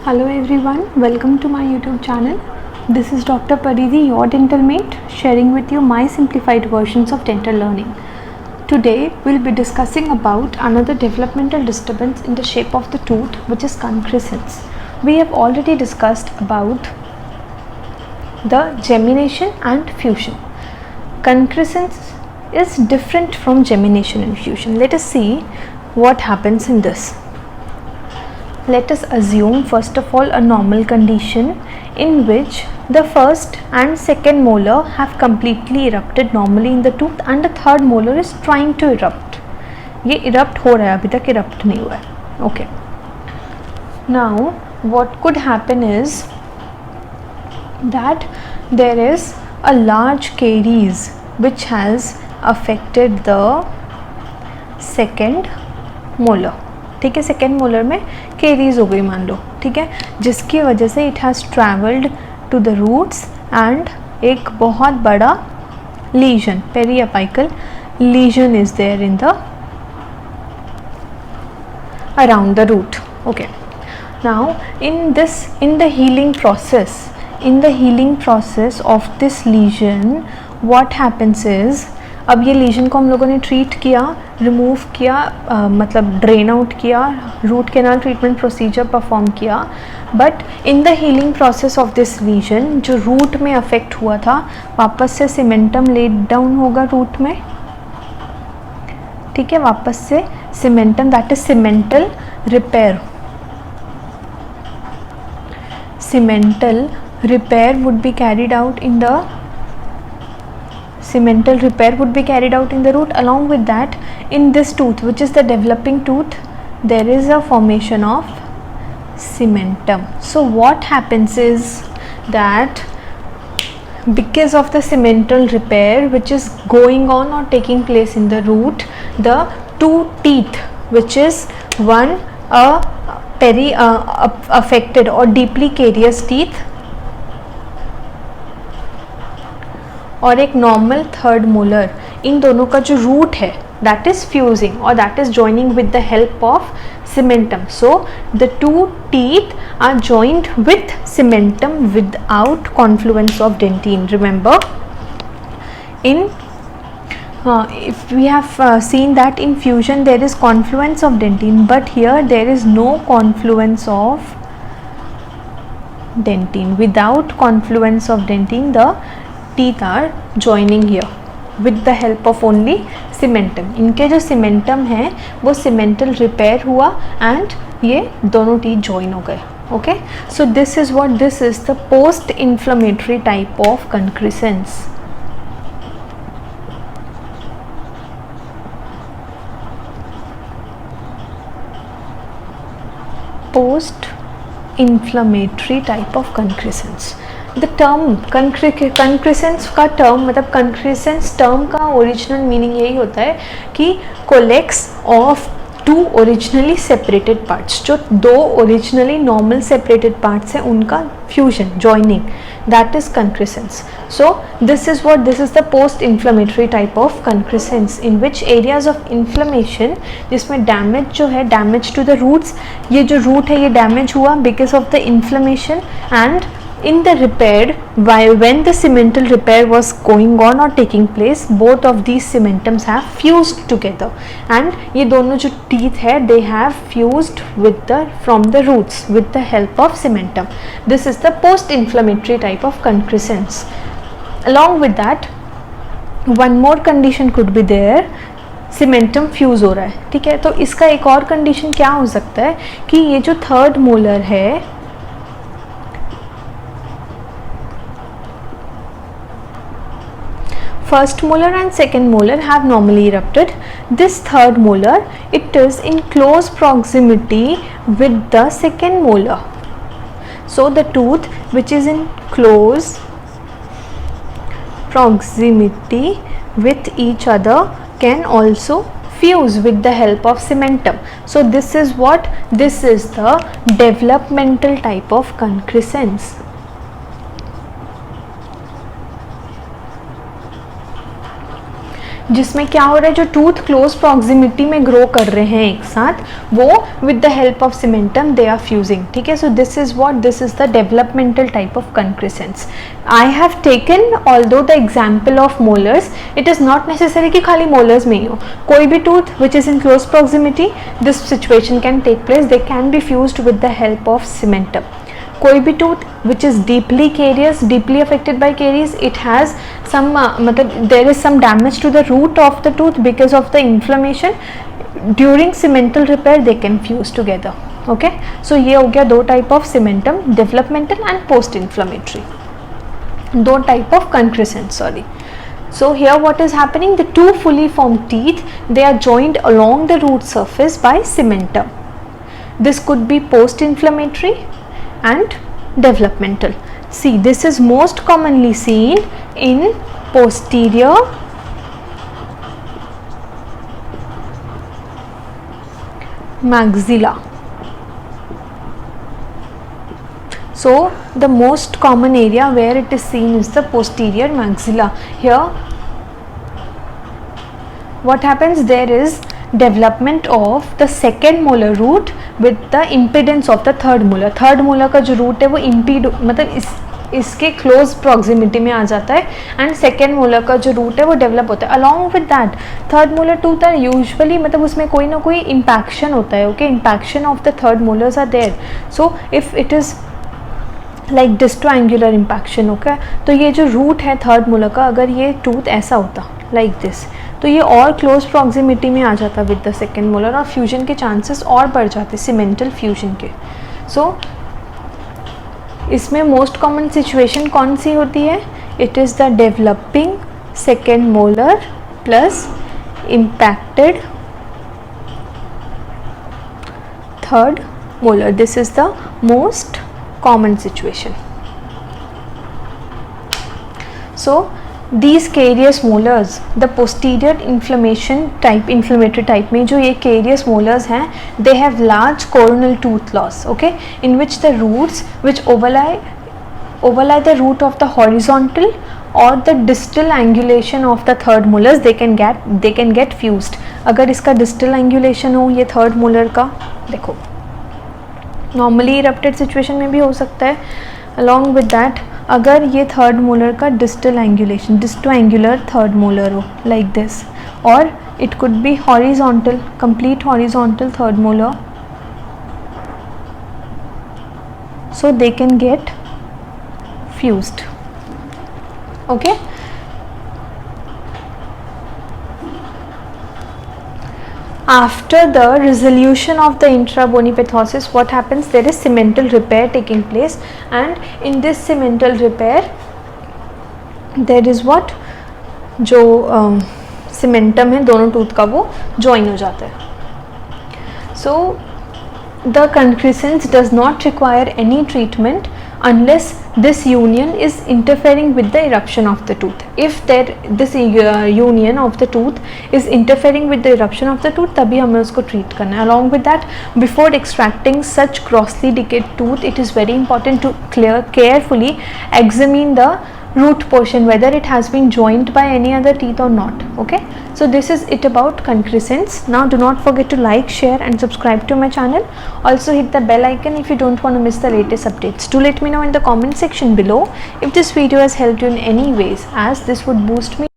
Hello everyone, welcome to my YouTube channel. This is Dr. Paridhi, your dental mate, sharing with you my simplified versions of dental learning. Today we'll be discussing about another developmental disturbance in the shape of the tooth, which is concrescence. We have already discussed about the gemination and fusion. Concrescence is different from gemination and fusion. Let us see what happens in this. Let us assume first of all a normal condition in which the first and second molar have completely erupted normally in the tooth and the third molar is trying to erupt. ये erupt हो रहा है, अभी तक erupt नहीं हुआ है. Okay. Now what could happen is that there is a large caries which has affected the second molar. ठीक है, सेकेंड मोलर में केरीज हो गई मान लो, ठीक है, जिसकी वजह से it has travelled to the roots and एक बहुत बड़ा lesion, periapical lesion is there in the around the root. Okay, now in the healing process of this lesion, what happens is, अब ये लीजन को हम लोगों ने ट्रीट किया, रिमूव किया, मतलब ड्रेन आउट किया, root canal treatment procedure perform किया, but in the healing process of this lesion जो रूट में अफेक्ट हुआ था, वापस से सीमेंटम लेड डाउन होगा रूट में, ठीक है, वापस से cementum, that is cemental repair. Cemental repair would be carried out in the cemental repair would be carried out in the root. Along with that, in this tooth, which is the developing tooth, there is a formation of cementum. So what happens is that because of the cemental repair which is going on or taking place in the root, the two teeth, which is one affected or deeply carious teeth और एक normal third molar, इन दोनों का जो root है that is fusing और that is joining with the help of cementum. So the two teeth are joined with cementum without confluence of dentin. Remember, in if we have seen that in fusion there is confluence of dentine, but here there is no confluence of dentine. Without confluence of dentine, the teeth are joining here with the help of only cementum. इनके जो cementum है वो cemental repair हुआ and ये दोनों teeth join हो गए. Okay, so this is the post inflammatory type of concrescence. Post inflammatory type of concrescence. The term concrescence का टर्म, मतलब concrescence टर्म का ओरिजिनल मीनिंग यही होता है कि coalesce of two originally separated parts, जो दो ओरिजिनली नॉर्मल सेपरेटेड पार्ट्स हैं उनका fusion, joining, that is concrescence. So this is the post inflammatory type of concrescence in which areas of inflammation, जिसमें damage जो है, डैमेज टू द रूट्स, ये जो root है ये डैमेज हुआ because of the inflammation, and in the repair, when the cemental repair was going on or taking place, both of these cementums have fused together and ये दोनों जो teeth है they have fused from the roots with the help of cementum. This is the post inflammatory type of concrescence. Along with that, one more condition could be there. Cementum fuse हो रहा है, ठीक है, तो इसका एक और कंडीशन क्या हो सकता है कि ये जो थर्ड मोलर है, first molar and second molar have normally erupted. This third molar, it is in close proximity with the second molar. So the tooth which is in close proximity with each other can also fuse with the help of cementum. So this is the developmental type of concrescence. जिसमें क्या हो रहा है, जो tooth close proximity में grow कर रहे हैं एक साथ, वो with the help of cementum they are fusing, ठीक है. So this is what, this is the developmental type of concrescence. I have taken although the example of molars, it is not necessary कि खाली molars में ही हो, कोई भी tooth which is in close proximity, this situation can take place, they can B fused with the help of cementum. कोई भी tooth which is deeply caries, deeply affected by caries, it has some मतलब there is some damage to the root of the tooth because of the inflammation. During cemental repair they can fuse together. Okay, so ये हो गया दो type of cementum, developmental and post inflammatory, दो type of concrescence, sorry. So here what is happening, the two fully formed teeth, they are joined along the root surface by cementum. This could be post inflammatory and developmental. See, this is most commonly seen in posterior maxilla. So the most common area where it is seen is the posterior maxilla. Here what happens, there is development of the second molar root with the impedance of the third molar. Third molar का जो root है वो impede, मतलब इसके close proximity में आ जाता है, and second molar का जो रूट है वो डेवलप होता है. Along with that third molar tooth are usually, मतलब उसमें कोई ना कोई इम्पैक्शन होता है. Okay, impaction of the third molars are there. So if it is like distoangular impaction, okay, तो ये जो रूट है थर्ड मोलर का, अगर ये टूथ ऐसा होता लाइक दिस, तो ये और क्लोज प्रॉक्सिमिटी में आ जाता विद द सेकेंड मोलर, और फ्यूजन के चांसेस और बढ़ जाते, सीमेंटल फ्यूजन के. सो इसमें मोस्ट कॉमन सिचुएशन कौन सी होती है, it is the developing second molar plus impacted third molar. This is the most common situation. So these carious molars, the posterior inflammatory type में जो ये carious molars हैं, they have large coronal tooth loss, okay, in which the roots which overlie the root of the horizontal or the distal angulation of the third molars, they can get fused. अगर इसका distal angulation हो ये third molar का, देखो normally erupted situation में भी हो सकता है. अलॉन्ग विद दैट अगर ये थर्ड मोलर का डिस्टल एंगुलेशन, डिस्टोएंगुलर थर्ड मोलर हो लाइक दिस, और it could be horizontal, complete horizontal third molar, so they can get fused. Okay, after the resolution of the intrabony pathosis, what happens, there is cemental repair taking place, and in this cemental repair there is what, जो cementum है दोनों tooth का वो join हो जाता है. So the concrescence does not require any treatment unless this union is interfering with the eruption of the tooth. If this union of the tooth is interfering with the eruption of the tooth, तभी हमें उसको treat करना है. Along with that, before extracting such grossly decayed tooth, it is very important to carefully examine the root portion, whether it has been joined by any other teeth or not. Okay, so this is it about concrescence. Now do not forget to like, share and subscribe to my channel. Also hit the bell icon if you don't want to miss the latest updates. Do let me know in the comment section below if this video has helped you in any ways, as this would boost me